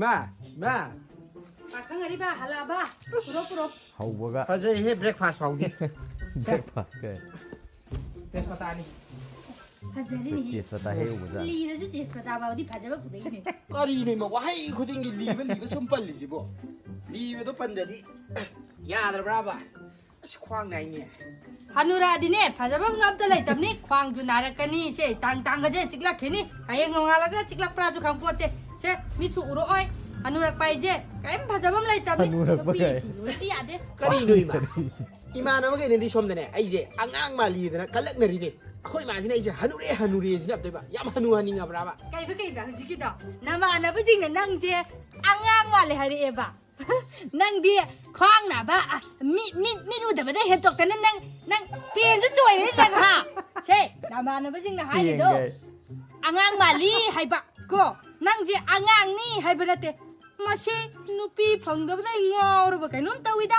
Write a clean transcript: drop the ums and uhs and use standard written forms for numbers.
มาปากข้างอะไรบ้าฮัลโหลบ้าปุโรเฮาบ่กะ พอจะให้เบรกฟาสต์เผาดิ เบรกฟาสต์เกย เตสปาตานี่ พันเจนี่ เจสปะตาเฮอุบ่จ้ะ ลีนะจุดเจสปตาบ้าดิพันเจบ้าปุได้นี่ ก็ดีนี่มาว่าให้คุณดิ้งลีบส้มปั่นลิสิบ่ลีบต้องปั่นเดี๋ยวดิยาดราบ้าชิควางไหนเนี่ย ฮันุราดิเนี่ยพันเจบ้างงับตะเลยตับนี่ควางจุนารักกันนี่เช่ตังกันเจจิกลักเห็นนี่ไอ้ยังงงอะไรก็จิกลักปลาจุขังปวดเตะเช่มิชูอุโรอ้อยฮันุรักไปเจก็เอ็มพันเจบ้างเลยตับนี่ชี้อาเด ก็ดีนี่มาอีมานะเมื่อกี้นี่ชมเนี่ยไอ้เจ้อ่างมาลีนะกัลเล็กนรีเนี่ยค่อยมาสินะไอ้เจ้ฮันูเรสินะตัวบ้ายามฮันูนี่งับราบ้าไก่เพื่อไก่แบบจิกิดอกน้ำมันนะเพื่อจริงเนี่ยนั่งเจอ่างมาเลยฮาริเอบ้านั่งดีควางหนาบ้ามิดูแต่ไม่ได้เห็นตกแต่นั่งเปลี่ยนจะจ่วยนิดนึงค่ะใช่น้ำมันนะเพื่อจริงนะให้ดูอ่างมาลีให้บ้าก็นั่งเจอ่างนี่ให้บ้าเตะมาเช่นุปีพังดับได้งอรู้บ้าไก่นุ่มตาวิดา